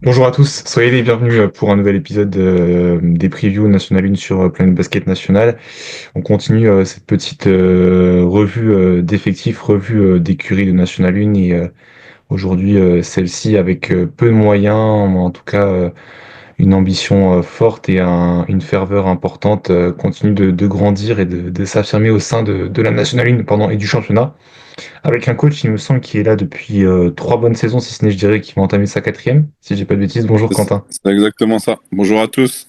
Bonjour à tous, soyez les bienvenus pour un nouvel épisode des previews National 1 sur Planet Basket National. On continue cette petite revue d'effectifs, revue d'écuries de National 1 et aujourd'hui celle-ci avec peu de moyens, mais en tout cas une ambition forte et une ferveur importante continue de grandir et de s'affirmer au sein de la National 1 et du championnat. Avec un coach, il me semble, qui est là depuis 3 bonnes saisons, si ce n'est, je dirais, qui va entamer sa quatrième, si j'ai pas de bêtises. Bonjour Quentin. C'est exactement ça. Bonjour à tous.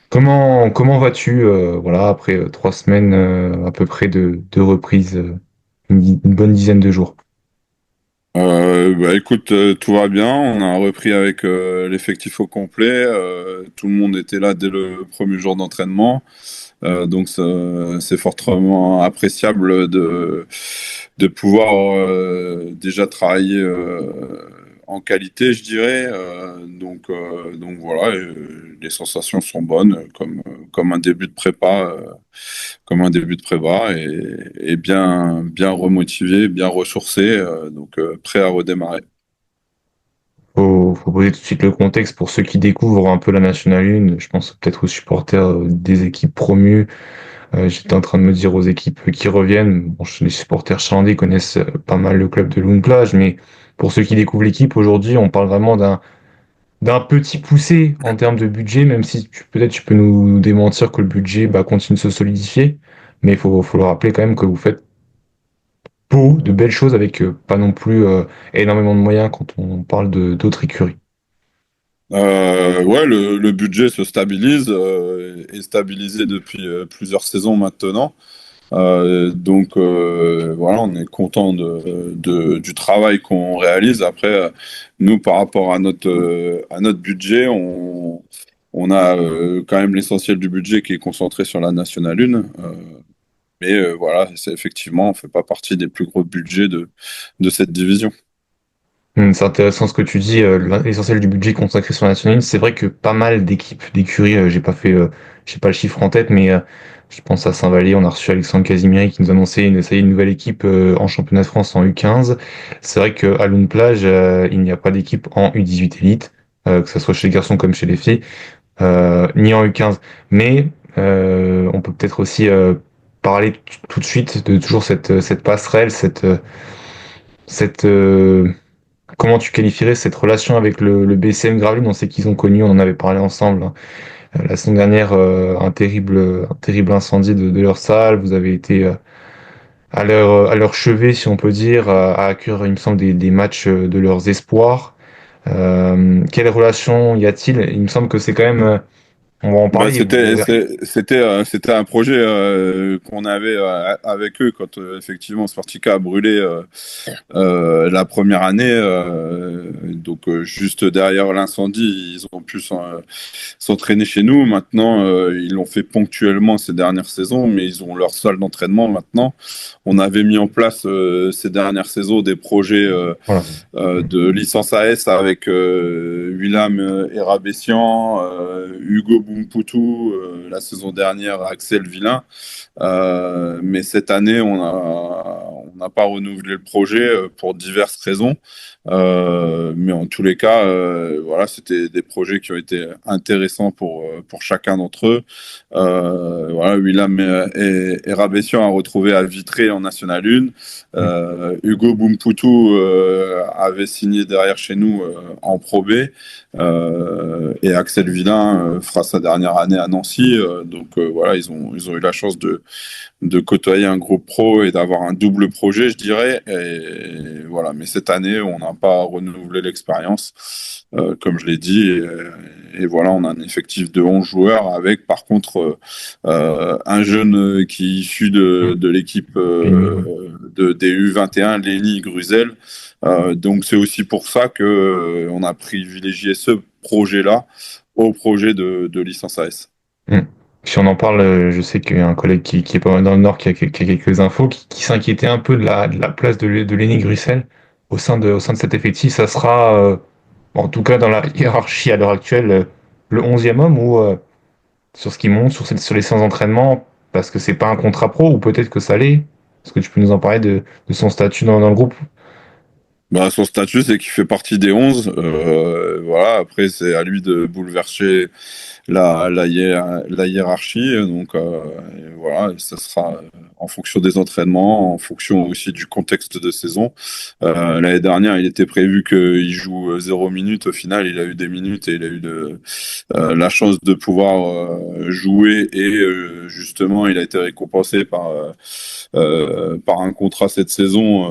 Comment vas-tu voilà, après 3 semaines à peu près de reprise, une bonne dizaine de jours. Écoute, tout va bien. On a repris avec l'effectif au complet. Tout le monde était là dès le premier jour d'entraînement. C'est fortement appréciable de pouvoir déjà travailler en qualité, je dirais. Donc voilà, les sensations sont bonnes, comme un début de prépa, et bien remotivé, bien ressourcé, prêt à redémarrer. Faut poser tout de suite le contexte pour ceux qui découvrent un peu la National 1. Je pense peut-être aux supporters des équipes promues. J'étais en train de me dire aux équipes qui reviennent. Bon, les supporters chalandais connaissent pas mal le club de Lune Plage, mais pour ceux qui découvrent l'équipe aujourd'hui, on parle vraiment d'un petit poussé en termes de budget, même si peut-être tu peux nous démentir que le budget continue de se solidifier. Mais faut le rappeler quand même que vous faites beau, de belles choses avec pas non plus énormément de moyens quand on parle de d'autres écuries. Le budget se stabilise, est stabilisé depuis plusieurs saisons maintenant. Voilà, on est content du travail qu'on réalise. Après, nous, par rapport à notre budget, on a quand même l'essentiel du budget qui est concentré sur la Nationale 1. Voilà, c'est effectivement, on fait pas partie des plus gros budgets de cette division. C'est intéressant ce que tu dis, l'essentiel du budget consacré sur la National 1. C'est vrai que pas mal d'équipes, d'écuries, j'ai pas le chiffre en tête, mais je pense à Saint-Vallier, on a reçu Alexandre Casimiri qui nous annonçait ça y est, une nouvelle équipe en championnat de France en U15. C'est vrai qu'à Lune Plage, il n'y a pas d'équipe en U18 élite, que ce soit chez les garçons comme chez les filles, ni en U15. Mais on peut peut-être aussi parler tout de suite de toujours cette passerelle, cette comment tu qualifierais cette relation avec le BCM Gravelines? On sait qu'ils ont connu, on en avait parlé ensemble, hein. La semaine dernière, un terrible incendie de leur salle. Vous avez été à leur chevet, si on peut dire, à accueillir, il me semble, des matchs de leurs espoirs. Quelle relation y a-t-il? Il me semble que c'est quand même, on va en Bah, parler. c'était un projet qu'on avait avec eux quand effectivement Sportica a brûlé la première année. Juste derrière l'incendie, ils ont pu s'entraîner chez nous. Maintenant, ils l'ont fait ponctuellement ces dernières saisons, mais ils ont leur salle d'entraînement maintenant. On avait mis en place ces dernières saisons des projets Voilà. de licence AS avec William Erabessian, Hugo Bumpoutou, la saison dernière Axel Villain. Mais cette année, on n'a pas renouvelé le projet pour diverses raisons. Mais en tous les cas, voilà, c'était des projets qui ont été intéressants pour chacun d'entre eux. Voilà, William et Rabessian a retrouvé à Vitré en National 1. Hugo Bumpoutou avait signé derrière chez nous en Pro B. Et Axel Villain fera sa dernière année à Nancy. Voilà, ils ont eu la chance de côtoyer un groupe pro et d'avoir un double projet, je dirais. Et voilà, mais cette année, on n'a pas renouvelé l'expérience, comme je l'ai dit. Et voilà, on a un effectif de 11 joueurs avec, par contre, un jeune qui est issu de l'équipe des U21, Lenny Gruzel. Donc c'est aussi pour ça que on a privilégié ce projet-là au projet de licence AS. Mm. Si on en parle, je sais qu'il y a un collègue qui est pas mal dans le Nord qui a quelques infos, qui s'inquiétait un peu de la place de Lenny Grussel au sein de cet effectif. Ça sera, en tout cas dans la hiérarchie à l'heure actuelle, le 11e homme ou sur ce qui monte, sur les séances d'entraînement, parce que c'est pas un contrat pro, ou peut-être que ça l'est. Est-ce que tu peux nous en parler de son statut dans le groupe? Bah, son statut, c'est qu'il fait partie des 11. Voilà, après, c'est à lui de bouleverser la hiérarchie. Donc, voilà, ça sera en fonction des entraînements, en fonction aussi du contexte de saison. L'année dernière, il était prévu qu'il joue 0 minutes. Au final, il a eu des minutes et il a eu la chance de pouvoir jouer. Et justement, il a été récompensé par un contrat cette saison.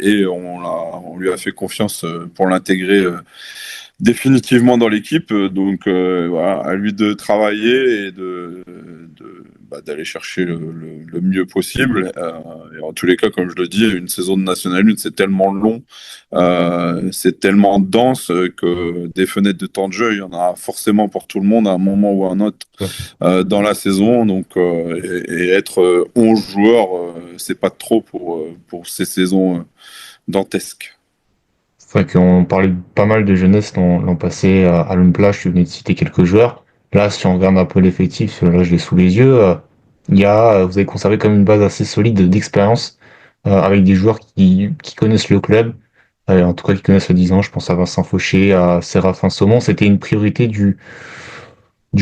Et on lui a fait confiance pour l'intégrer définitivement dans l'équipe. Donc voilà, à lui de travailler et d'aller chercher le mieux possible. Et en tous les cas, comme je le dis, une saison de National 1, c'est tellement long, c'est tellement dense que des fenêtres de temps de jeu, il y en a forcément pour tout le monde à un moment ou à un autre dans la saison. Donc, et être 11 joueurs, c'est pas trop pour ces saisons dantesques. C'est vrai qu'on parlait pas mal de jeunesse l'an passé à l'Unplage, tu venais de citer quelques joueurs. Là, si on regarde un peu l'effectif, là je l'ai sous les yeux, vous avez conservé comme une base assez solide d'expérience avec des joueurs qui connaissent le club, en tout cas qui connaissent le 10 ans. Je pense à Vincent Fauché, à Séraphin Saumon. C'était une priorité du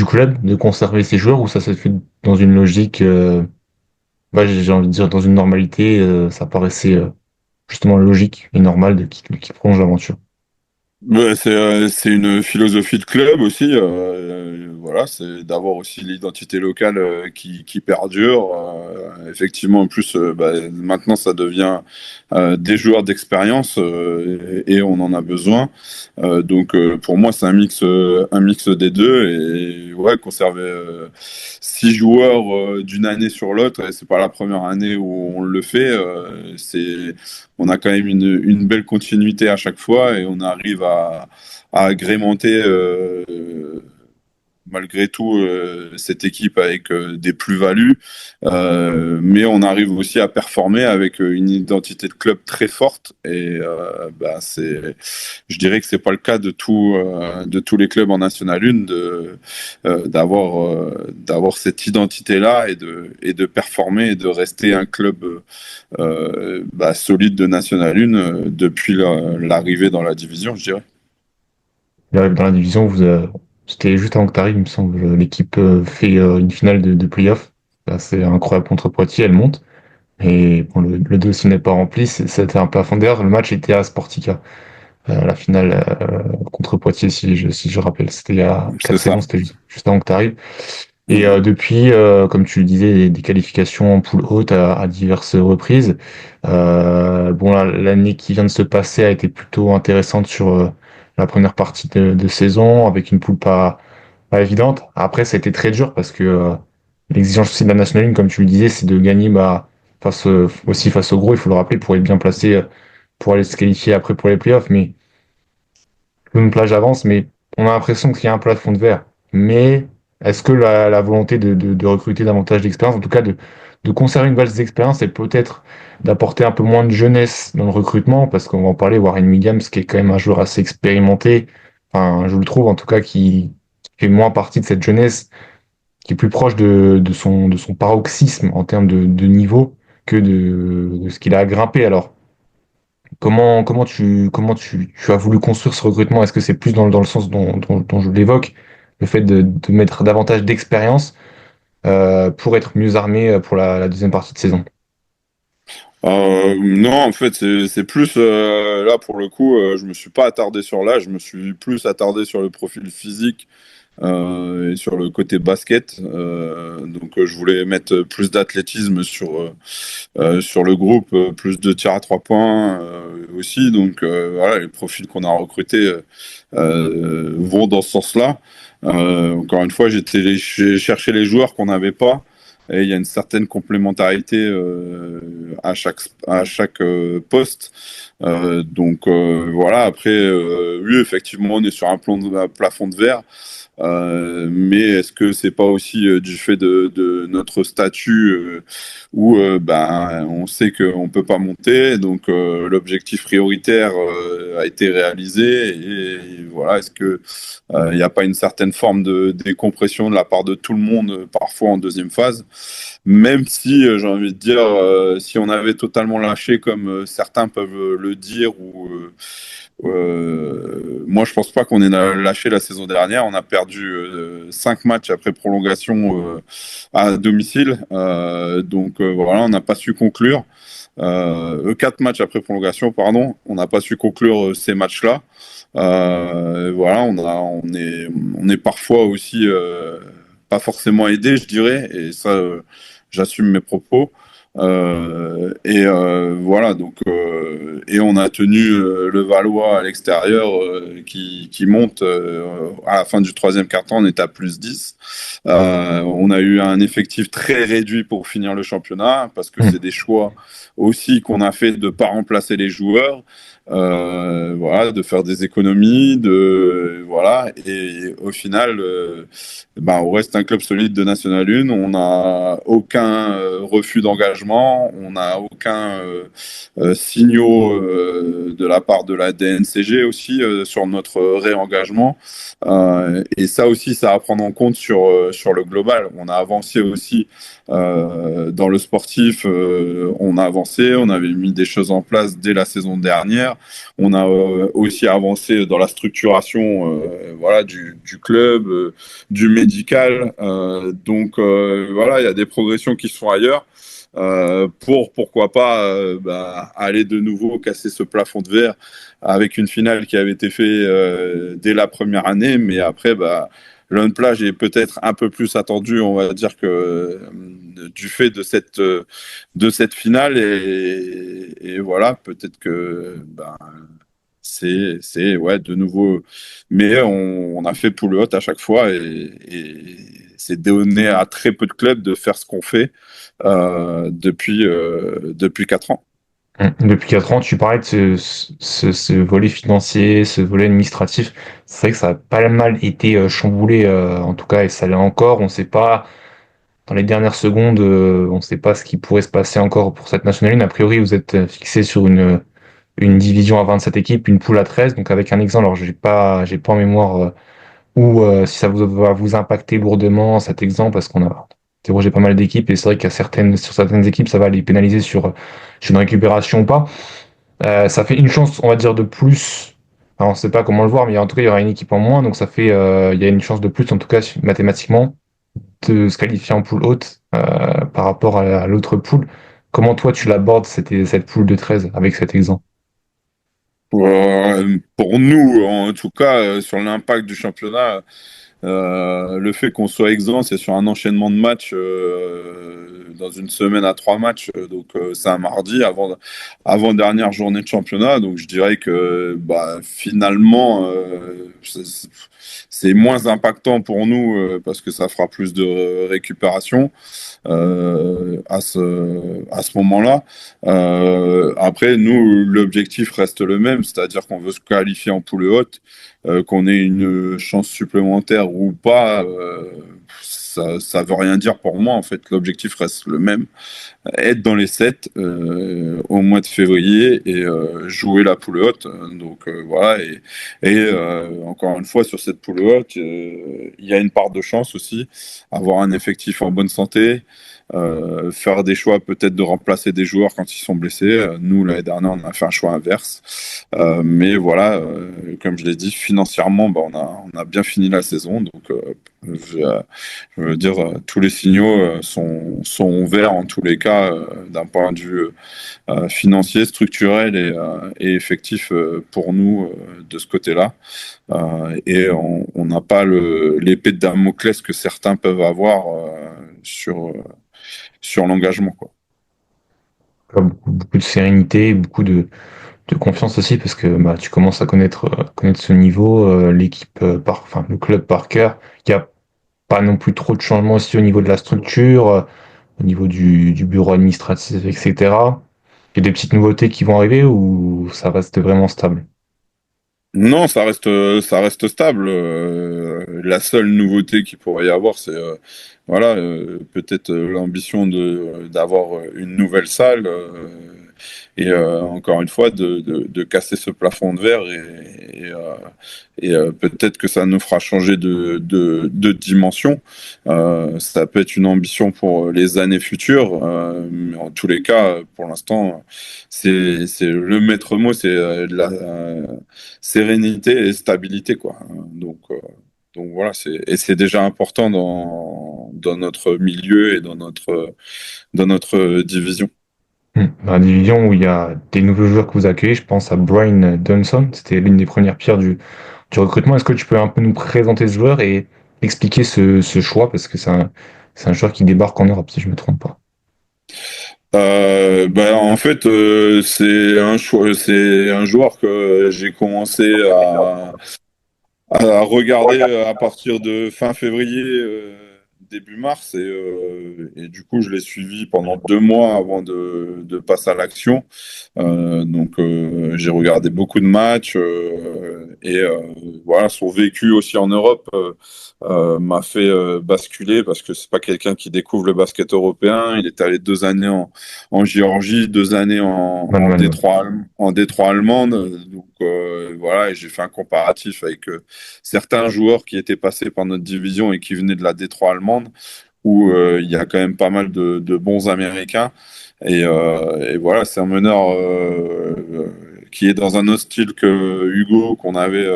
club de conserver ces joueurs ou ça s'est fait dans une logique, j'ai envie de dire dans une normalité, ça paraissait justement logique et normal qui prolonge l'aventure. Ouais, c'est une philosophie de club aussi. Voilà, c'est d'avoir aussi l'identité locale qui perdure. Effectivement, en plus, bah, maintenant, ça devient des joueurs d'expérience et on en a besoin. Donc, pour moi, c'est un mix des deux. Et ouais, conserver 6 joueurs d'une année sur l'autre, et c'est pas la première année où on le fait. On a quand même une belle continuité à chaque fois et on arrive à agrémenter malgré tout cette équipe avec des plus-values, mais on arrive aussi à performer avec une identité de club très forte et bah, je dirais que c'est pas le cas de tous les clubs en National 1 d'avoir cette identité-là et de performer et de rester un club bah, solide de National 1 depuis l'arrivée dans la division, je dirais. Il arrive dans la division, c'était juste avant que tu arrives, il me semble, l'équipe fait une finale de playoff. C'est incroyable contre Poitiers, elle monte. Et bon, le dossier n'est pas rempli, c'était un plafond d'air. Le match était à Sportica, la finale contre Poitiers, si je rappelle. C'était il y a C'est 4 ça. saisons, c'était juste avant que tu arrives. Et Mm. depuis, comme tu le disais, des qualifications en poule haute à diverses reprises. Bon, l'année qui vient de se passer a été plutôt intéressante sur la première partie de saison, avec une poule pas évidente. Après, ça a été très dur parce que l'exigence aussi de la National League, comme tu le disais, c'est de gagner aussi face au gros, il faut le rappeler, pour être bien placé, pour aller se qualifier après pour les playoffs. Mais une plage avance, mais on a l'impression qu'il y a un plafond de verre. Mais est-ce que la volonté de recruter davantage d'expérience, en tout cas de conserver une base d'expérience et peut-être d'apporter un peu moins de jeunesse dans le recrutement, parce qu'on va en parler, Warren Williams, qui est quand même un joueur assez expérimenté, enfin, je le trouve en tout cas qui fait moins partie de cette jeunesse, qui est plus proche de son paroxysme en termes de niveau que de ce qu'il a à grimper. Alors, tu as voulu construire ce recrutement? Est-ce que c'est plus dans le sens dont je l'évoque, le fait de mettre davantage d'expérience pour être mieux armé pour la deuxième partie de saison? Non, en fait, c'est plus là pour le coup, je me suis pas attardé sur l'âge, je me suis plus attardé sur le profil physique et sur le côté basket. Donc, je voulais mettre plus d'athlétisme sur le groupe, plus de tirs à 3 points aussi. Donc, voilà, les profils qu'on a recrutés vont dans ce sens-là. Encore une fois, j'ai cherché les joueurs qu'on n'avait pas. Et il y a une certaine complémentarité à chaque poste. Donc voilà, après, oui, effectivement, on est sur un plafond de verre. Mais est-ce que c'est pas aussi du fait de notre statut où ben, on sait qu'on peut pas monter, donc l'objectif prioritaire a été réalisé et voilà, est-ce que il n'y a pas une certaine forme de décompression de la part de tout le monde parfois en deuxième phase, même si j'ai envie de dire si on avait totalement lâché comme certains peuvent le dire ou moi, je pense pas qu'on ait lâché la saison dernière. On a perdu 5 matchs après prolongation à domicile. Donc voilà, on n'a pas su conclure. 4 matchs après prolongation, pardon. On n'a pas su conclure ces matchs-là. Voilà, on est parfois aussi pas forcément aidé, je dirais. Et ça, j'assume mes propos. Voilà, donc et on a tenu le Valois à l'extérieur qui monte à la fin du troisième quart-temps, on est à +10. On a eu un effectif très réduit pour finir le championnat parce que c'est des choix aussi qu'on a fait de ne pas remplacer les joueurs. Voilà, de faire des économies, voilà, et au final, ben, on reste un club solide de National 1. On n'a aucun refus d'engagement, on n'a aucun signaux de la part de la DNCG aussi sur notre réengagement. Et ça aussi, ça à prendre en compte sur le global. On a avancé aussi dans le sportif, on a avancé, on avait mis des choses en place dès la saison dernière. On a aussi avancé dans la structuration voilà, du club, du médical. Donc voilà, il y a des progressions qui sont ailleurs. Pour pourquoi pas bah, aller de nouveau casser ce plafond de verre avec une finale qui avait été faite dès la première année, mais après bah, l'Unplage est peut-être un peu plus attendu, on va dire que du fait de cette finale et voilà peut-être que ben, c'est ouais de nouveau, mais on a fait poule haute à chaque fois et c'est donné à très peu de clubs de faire ce qu'on fait depuis 4 ans. Depuis 4 ans, tu parlais de ce volet financier, ce volet administratif. C'est vrai que ça a pas mal été chamboulé, en tout cas, et ça l'est encore. On sait pas, dans les dernières secondes, on sait pas ce qui pourrait se passer encore pour cette National 1. A priori, vous êtes fixé sur une division à 27 équipes, une poule à 13, donc avec un exemple. Alors, j'ai pas en mémoire ou si ça va vous impacter lourdement cet exemple, parce qu'on a interrogé pas mal d'équipes, et c'est vrai sur certaines équipes, ça va les pénaliser sur une récupération ou pas. Ça fait une chance, on va dire, de plus. Alors, on ne sait pas comment le voir, mais en tout cas, il y aura une équipe en moins, donc ça fait, il y a une chance de plus, en tout cas, mathématiquement, de se qualifier en poule haute par rapport à l'autre poule. Comment toi, tu l'abordes, cette poule de 13 avec cet exemple? Pour nous, en tout cas, sur l'impact du championnat, le fait qu'on soit exempt, c'est sur un enchaînement de matchs dans une semaine à 3 matchs. Donc, c'est un mardi avant dernière journée de championnat. Donc, je dirais que bah, finalement, c'est moins impactant pour nous parce que ça fera plus de récupération à ce moment-là. Après, nous, l'objectif reste le même, c'est-à-dire qu'on veut se qualifier en poule haute, qu'on ait une chance supplémentaire ou pas. Ça veut rien dire pour moi, en fait. L'objectif reste le même, être dans les 7 au mois de février et jouer la poule haute. Donc voilà, encore une fois, sur cette poule haute, il y a une part de chance aussi, avoir un effectif en bonne santé, faire des choix peut-être de remplacer des joueurs quand ils sont blessés. Nous, l'année dernière, on a fait un choix inverse. Mais voilà, comme je l'ai dit, financièrement, bah, on a bien fini la saison. Donc, je veux dire, tous les signaux sont verts en tous les cas d'un point de vue financier, structurel et effectif pour nous de ce côté-là. On n'a pas l'épée de Damoclès que certains peuvent avoir sur l'engagement, quoi. Beaucoup de sérénité, beaucoup de confiance aussi, parce que bah, tu commences à connaître ce niveau, l'équipe enfin le club par cœur. Il n'y a pas non plus trop de changements aussi au niveau de la structure, au niveau du bureau administratif, etc. Il y a des petites nouveautés qui vont arriver ou ça reste vraiment stable? Non, ça reste stable. La seule nouveauté qu'il pourrait y avoir, c'est voilà, peut-être l'ambition de d'avoir une nouvelle salle et encore une fois de casser ce plafond de verre et peut-être que ça nous fera changer de dimension. Ça peut être une ambition pour les années futures, mais en tous les cas, pour l'instant, c'est le maître mot, c'est sérénité et stabilité, quoi. Donc voilà, et c'est déjà important dans notre milieu et dans notre division. Dans la division où il y a des nouveaux joueurs que vous accueillez, je pense à Brian Johnson, c'était l'une des premières pierres du recrutement. Est-ce que tu peux un peu nous présenter ce joueur et expliquer ce choix? Parce que c'est un joueur qui débarque en Europe, si je me trompe pas. En fait, c'est un joueur que j'ai commencé à regarder à partir de fin février, début mars, et du coup, je l'ai suivi pendant 2 mois avant de passer à l'action. J'ai regardé beaucoup de matchs voilà, son vécu aussi en Europe m'a fait basculer parce que c'est pas quelqu'un qui découvre le basket européen. Il est allé 2 années en Géorgie, 2 années Man. En Détroit allemande. Voilà, et j'ai fait un comparatif avec certains joueurs qui étaient passés par notre division et qui venaient de la Détroit allemande, où il y a quand même pas mal de bons Américains. Et voilà, c'est un meneur qui est dans un autre style que Hugo, qu'on avait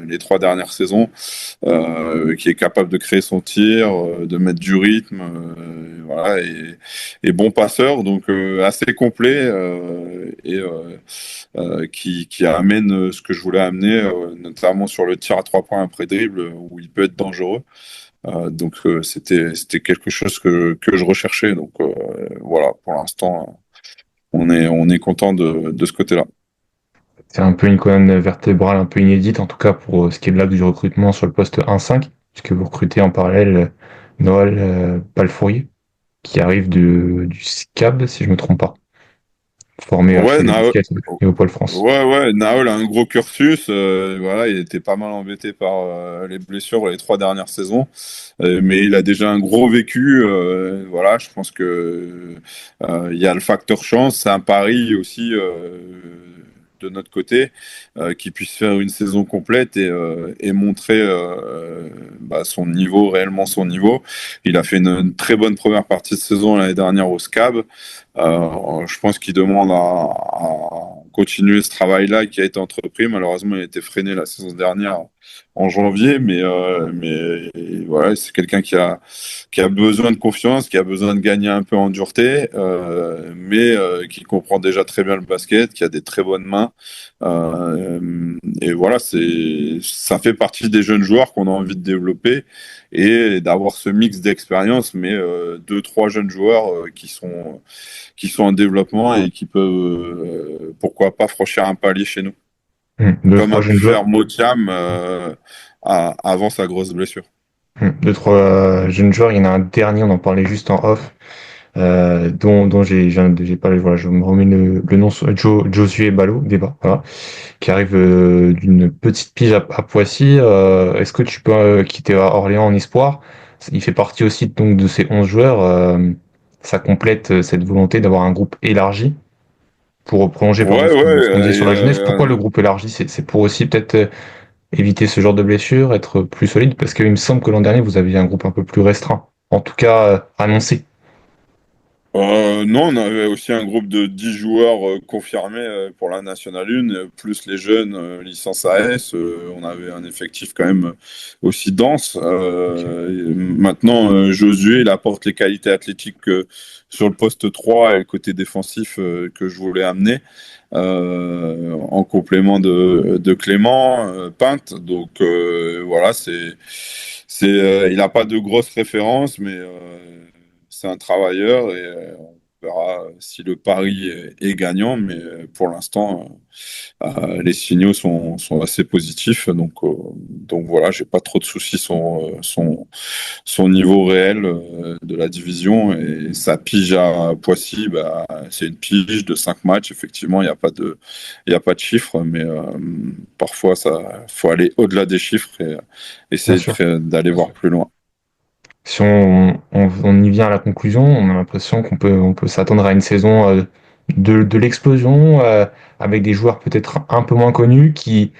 les 3 dernières saisons, qui est capable de créer son tir, de mettre du rythme, voilà, et bon passeur, donc assez complet, qui amène ce que je voulais amener, notamment sur le tir à 3 points après dribble, où il peut être dangereux. C'était quelque chose que je recherchais. Donc voilà, pour l'instant, on est content de ce côté-là. C'est un peu une colonne vertébrale un peu inédite, en tout cas pour ce qui est de l'axe du recrutement sur le poste 1-5, puisque vous recrutez en parallèle Noël Palfourier, qui arrive du SCAB, si je me trompe pas, formé Ouais, chez les Basket et au Pôle France. ouais, Naol a un gros cursus. Voilà, il était pas mal embêté par les blessures les 3 dernières saisons. Mais il a déjà un gros vécu. Voilà, je pense que il y a le facteur chance. C'est un pari aussi de notre côté qu'il puisse faire une saison complète et montrer son niveau, réellement son niveau. Il a fait une très bonne première partie de saison l'année dernière au SCAB. Je pense qu'il demande à continuer ce travail-là qui a été entrepris. Malheureusement, il a été freiné la saison dernière en janvier, mais voilà, c'est quelqu'un qui a besoin de confiance, qui a besoin de gagner un peu en dureté, mais qui comprend déjà très bien le basket, qui a des très bonnes mains. Et voilà, ça fait partie des jeunes joueurs qu'on a envie de développer et d'avoir ce mix d'expérience, mais deux, trois jeunes joueurs qui sont en développement et qui peuvent, pourquoi pas, franchir un palier chez nous, Deux, comme trois a pu jeunes joueurs. faire Motiam avant sa grosse blessure. Deux, trois jeunes joueurs. Il y en a un dernier, on en parlait juste en off, dont j'ai pas, voilà, je me remets le nom, Josué Ballot, débat, voilà, qui arrive d'une petite pige à Poissy. Est-ce que tu peux quitter à Orléans en espoir? Il fait partie aussi donc de ces 11 joueurs. Ça complète cette volonté d'avoir un groupe élargi pour prolonger pardon, Ouais, ce qu'on disait sur la jeunesse. Pourquoi ouais. le groupe élargi? C'est pour aussi peut-être éviter ce genre de blessure, être plus solide, parce qu'il me semble que l'an dernier, vous aviez un groupe un peu plus restreint. En tout cas, annoncé. Non, on avait aussi un groupe de 10 joueurs confirmés pour la Nationale 1, plus les jeunes licence AS. On avait un effectif quand même aussi dense. Ok. Maintenant, Josué, il apporte les qualités athlétiques sur le poste 3 et le côté défensif que je voulais amener en complément de Clément Pinte. Donc voilà, il n'a pas de grosses références, mais c'est un travailleur On verra si le pari est gagnant, mais pour l'instant, les signaux sont assez positifs. Donc voilà, j'ai pas trop de soucis sur son niveau réel de la division. Et sa pige à Poissy, bah, c'est une pige de 5 matchs. Effectivement, il y a pas de chiffres, mais parfois, ça faut aller au-delà des chiffres et Bien essayer sûr. d'aller voir plus loin. Si on y vient à la conclusion, on a l'impression on peut s'attendre à une saison de l'explosion, avec des joueurs peut-être un peu moins connus qui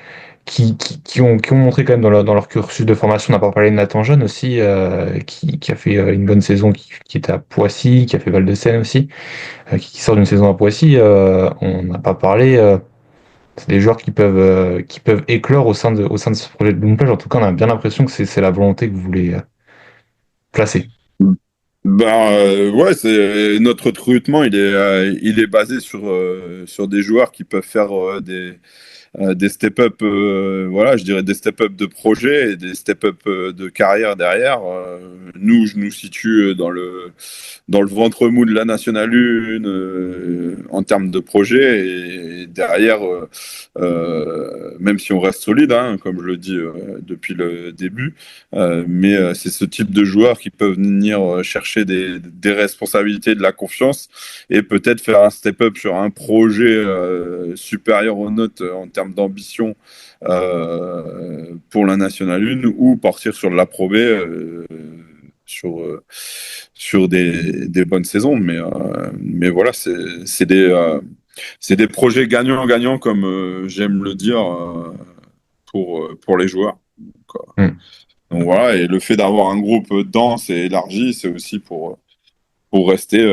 ont montré quand même dans leur cursus de formation. On n'a pas parlé de Nathan Jeune aussi, qui a fait une bonne saison, qui était à Poissy, qui a fait Val-de-Seine aussi, qui sort d'une saison à Poissy. On n'a pas parlé. C'est des joueurs qui peuvent éclore au sein de ce projet de Bloomplage. En tout cas, on a bien l'impression que c'est la volonté que vous voulez placer. Ben ouais, c'est notre recrutement, il est basé sur des joueurs qui peuvent faire des step-up, voilà, je dirais des step-up de projet et des step-up de carrière derrière. Nous, je nous situe dans le ventre mou de la Nationale 1 en termes de projet et derrière, même si on reste solide, hein, comme je le dis depuis le début, mais c'est ce type de joueurs qui peuvent venir chercher des responsabilités, de la confiance et peut-être faire un step-up sur un projet supérieur aux notes en termes d'ambition pour la Nationale 1 ou partir sur de la Pro B sur, euh, sur des bonnes saisons. Mais voilà, c'est des projets gagnants-gagnants, comme j'aime le dire, pour les joueurs. Hmm. Donc voilà, et le fait d'avoir un groupe dense et élargi, c'est aussi pour rester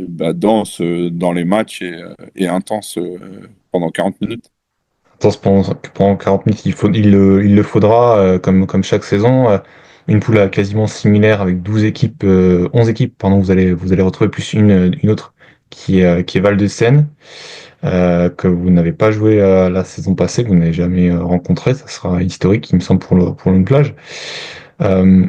dense dans les matchs et intense pendant 40 minutes. Pense pendant 40 minutes, il le faudra, comme chaque saison. Une poule quasiment similaire avec 12 équipes, 11 équipes, pardon, vous allez retrouver plus une autre qui est Val-de-Seine, que vous n'avez pas joué la saison passée, que vous n'avez jamais rencontré. Ça sera historique, il me semble, pour une plage. Euh,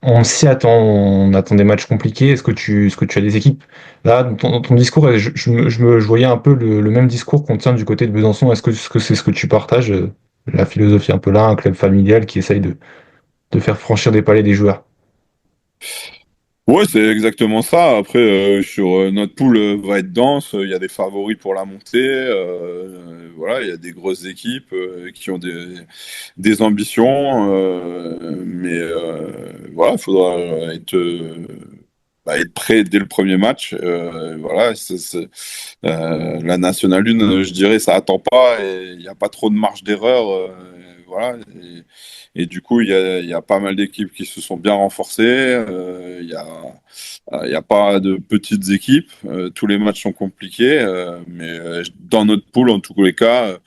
on s'y attend, on attend des matchs compliqués. Est-ce que tu as des équipes? Là, dans ton discours, je voyais un peu le même discours qu'on tient du côté de Besançon. Est-ce que c'est ce que tu partages, la philosophie un peu là, un club familial qui essaye de faire franchir des paliers des joueurs? Ouais, c'est exactement ça. Après, sur notre poule va être dense. Il y a des favoris pour la montée. Voilà, il y a des grosses équipes qui ont des ambitions. Mais voilà, il faudra être prêt dès le premier match. Voilà, la Nationale 1, je dirais, ça attend pas et il n'y a pas trop de marge d'erreur. Voilà. Et du coup, il y a pas mal d'équipes qui se sont bien renforcées. Il y a pas de petites équipes. Tous les matchs sont compliqués. Mais dans notre poule, en tous les cas,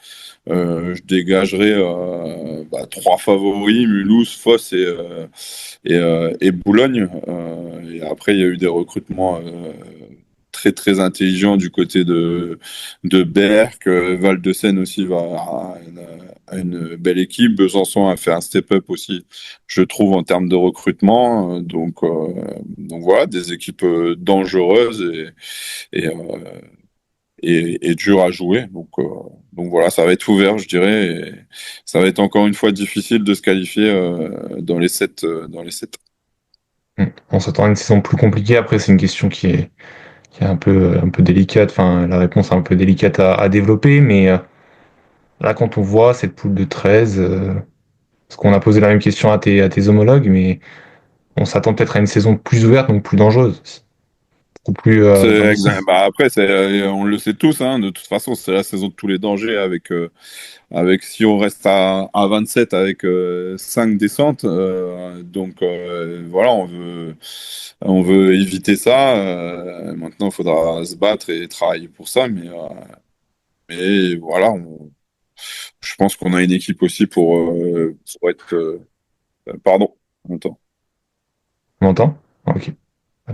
je dégagerai trois favoris, Mulhouse, Foss et Boulogne. Et après, il y a eu des recrutements très très intelligents du côté de Berck. Val-de-Seine aussi a une belle équipe. Besançon a fait un step-up aussi, je trouve, en termes de recrutement. Donc voilà, des équipes dangereuses et, et dures à jouer. Donc voilà, ça va être ouvert, je dirais. Et ça va être encore une fois difficile de se qualifier dans les sept. On s'attend à une saison plus compliquée. Après, c'est une question qui est un peu délicate. Enfin, la réponse est un peu délicate à développer, mais là, quand on voit cette poule de 13, parce qu'on a posé la même question à tes homologues, mais on s'attend peut-être à une saison plus ouverte, donc plus dangereuse, beaucoup plus ambitieuse. Bah après, on le sait tous, hein, de toute façon, c'est la saison de tous les dangers avec si on reste à 27 avec 5 descentes. Donc voilà, on veut éviter ça. Maintenant, il faudra se battre et travailler pour ça. Mais voilà, je pense qu'on a une équipe aussi pour être. Pardon, attends. Tu m'entends? Ok. Ah,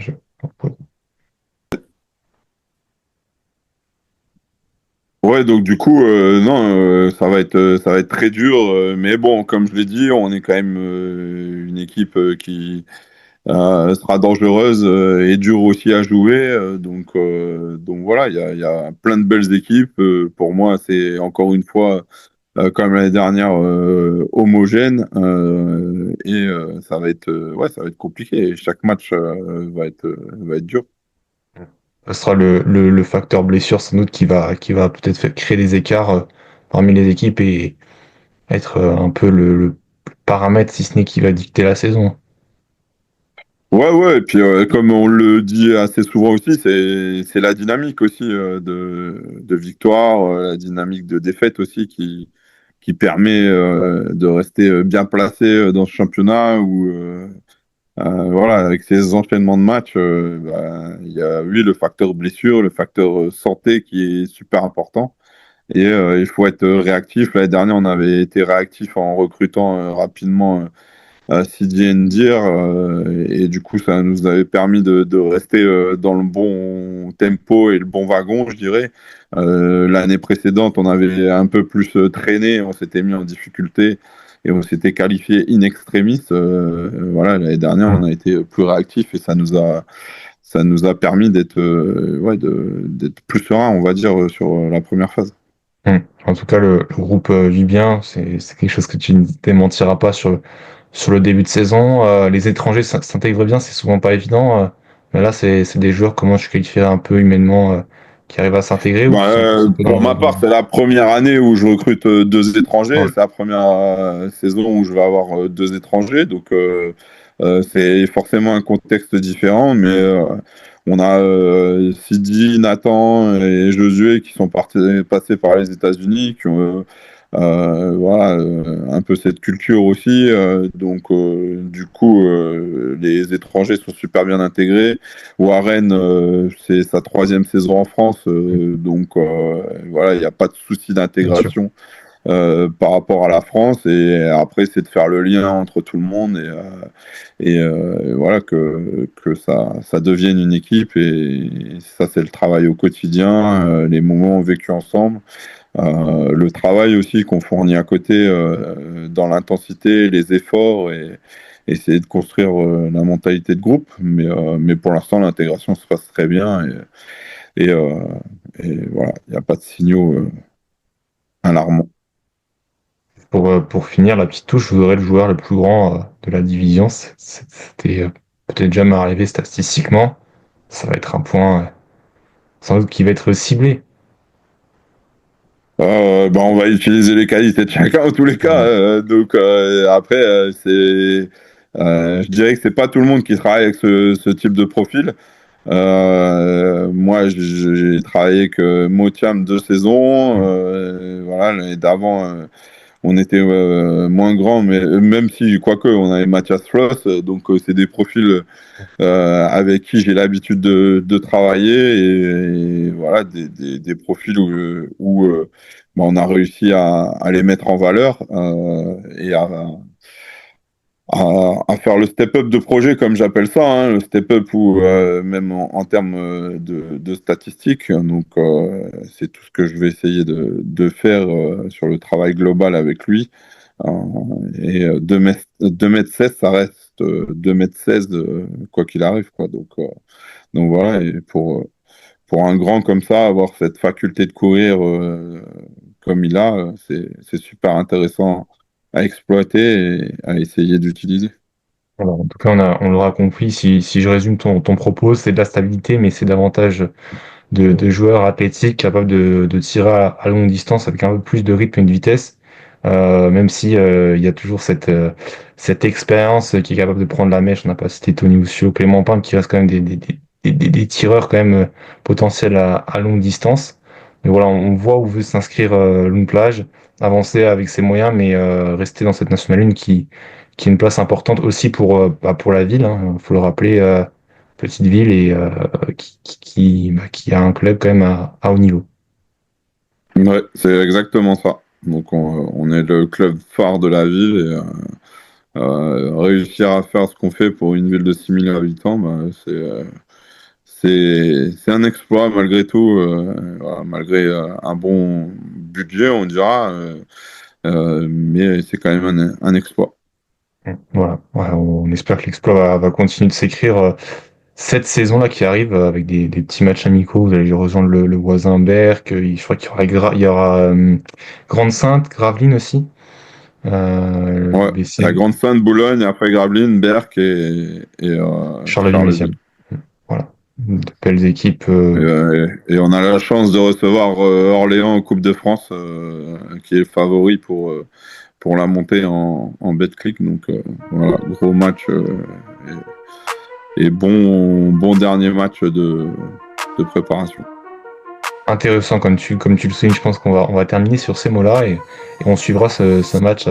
Ouais, donc du coup, non, ça va être très dur. Mais bon, comme je l'ai dit, on est quand même une équipe sera dangereuse et dure aussi à jouer. Donc voilà, il y a plein de belles équipes. Pour moi, c'est encore une fois, comme l'année dernière, homogène. Ça va être, ouais, ça va être compliqué. Et chaque match va être dur. Ce sera le facteur blessure sans doute qui va peut-être créer des écarts parmi les équipes et être un peu le paramètre, si ce n'est qui va dicter la saison. Ouais, ouais, et puis comme on le dit assez souvent aussi, c'est la dynamique aussi de victoire, la dynamique de défaite aussi qui permet de rester bien placé dans ce championnat où voilà, avec ces enchaînements de matchs, bah, il y a oui le facteur blessure, le facteur santé qui est super important. Et il faut être réactif. L'année dernière, on avait été réactif en recrutant rapidement Sidi Ndir, et du coup, ça nous avait permis de rester dans le bon tempo et le bon wagon, je dirais. L'année précédente, on avait un peu plus traîné, on s'était mis en difficulté et on s'était qualifié in extremis. Voilà, l'année dernière, on Mm. a été plus réactif et ça nous a permis d'être ouais, d'être plus serein, on va dire, sur la première phase. Mm. En tout cas, le groupe vit bien, c'est quelque chose que tu ne démentiras pas sur le début de saison. Les étrangers s'intègrent bien, c'est souvent pas évident. Mais là, c'est des joueurs, comment je qualifierais un peu humainement, qui arrivent à s'intégrer ou Bah, qui sont plus un peu dans pour le ma mode. part, c'est la première année où je recrute deux étrangers. Ouais. C'est la première saison où je vais avoir deux étrangers. Donc, c'est forcément un contexte différent. Mais on a Sidi, Nathan et Josué qui sont passés par les États-Unis, qui ont voilà, un peu cette culture aussi. Du coup, les étrangers sont super bien intégrés. Warren, c'est sa troisième saison en France, Mm. voilà, il n'y a pas de souci Bien sûr. d'intégration par rapport à la France. Et après, c'est de faire le lien entre tout le monde voilà que ça devienne une équipe. Et ça, c'est le travail au quotidien, les moments vécus ensemble. Le travail aussi qu'on fournit à côté dans l'intensité, les efforts et essayer de construire la mentalité de groupe. Mais pour l'instant, l'intégration se passe très bien et, euh, et voilà, il n'y a pas de signaux alarmants. Pour finir, la petite touche, je voudrais le joueur le plus grand de la division. C'était peut-être jamais arrivé statistiquement. Ça va être un point sans doute qui va être ciblé. On va utiliser les qualités de chacun en tous les cas. Mm. Après, je dirais que c'est pas tout le monde qui travaille avec ce type de profil. Moi, j'ai travaillé avec Motiam 2 saisons. Mm. Voilà, l'année d'avant, on était moins grand, mais même si, quoique, on avait Mathias Floss. C'est des profils avec qui j'ai l'habitude de travailler et voilà, des profils où on a réussi à les mettre en valeur et à faire le step-up de projet, comme j'appelle ça, hein, le step-up ou même en termes de statistiques. C'est tout ce que je vais essayer de faire sur le travail global avec lui. 2 mètres 16, ça reste 2 mètres 16, quoi qu'il arrive, quoi. Donc voilà, et pour un grand comme ça, avoir cette faculté de courir comme il a, c'est super intéressant à exploiter et à essayer d'utiliser. Voilà, en tout cas, on l'aura compris. Si je résume ton propos, c'est de la stabilité, mais c'est davantage de joueurs athlétiques capables de tirer à longue distance avec un peu plus de rythme et de vitesse. Même si il y a toujours cette expérience qui est capable de prendre la mèche. On n'a pas cité Tony Oussio, Clément Pin, qui reste quand même des tireurs quand même potentiels à longue distance. Mais voilà, on voit où veut s'inscrire Long Plage, avancer avec ses moyens, mais rester dans cette National 1 qui est une place importante aussi pour la ville. Il faut le rappeler, petite ville et qui a un club quand même à haut niveau. Ouais, c'est exactement ça. On est le club phare de la ville et réussir à faire ce qu'on fait pour une ville de 6 000 habitants, bah, c'est un exploit malgré tout, voilà, malgré un bon budget, on dira, mais c'est quand même un exploit. Voilà. Ouais, on espère que l'exploit va continuer de s'écrire cette saison-là qui arrive avec des petits matchs amicaux. Vous allez rejoindre le voisin Berck. Je crois qu'il y aura, il y aura Grande-Sainte, Gravelines aussi. Le Ouais, la BCL, grande fin de Boulogne, après Gravelines, Berck et Charleville-Mézières. Charleville. Voilà. De belles équipes. Et on a la chance de recevoir Orléans en Coupe de France, qui est le favori pour la montée en Betclic. Donc voilà, gros match et bon dernier match de préparation. Intéressant comme tu le soulignes. Je pense on va terminer sur ces mots-là et on suivra ce match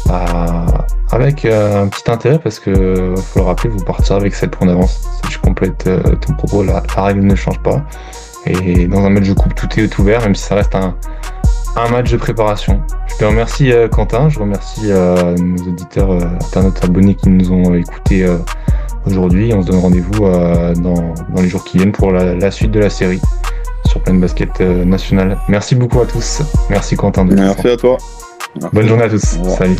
à- avec un petit intérêt parce que faut le rappeler, vous partirez avec 7 points d'avance. Si je complète ton propos, la règle ne change pas. Et dans un match de coupe, tout est ouvert, même si ça reste un match de préparation. Je te remercie Quentin, je remercie nos auditeurs, internautes abonnés qui nous ont écoutés aujourd'hui. On se donne rendez-vous dans les jours qui viennent pour la suite de la série sur Plein Basket National. Merci beaucoup à tous. Merci Quentin de tout ça. Merci à toi. Bonne Merci. journée à tous. Au revoir. Salut.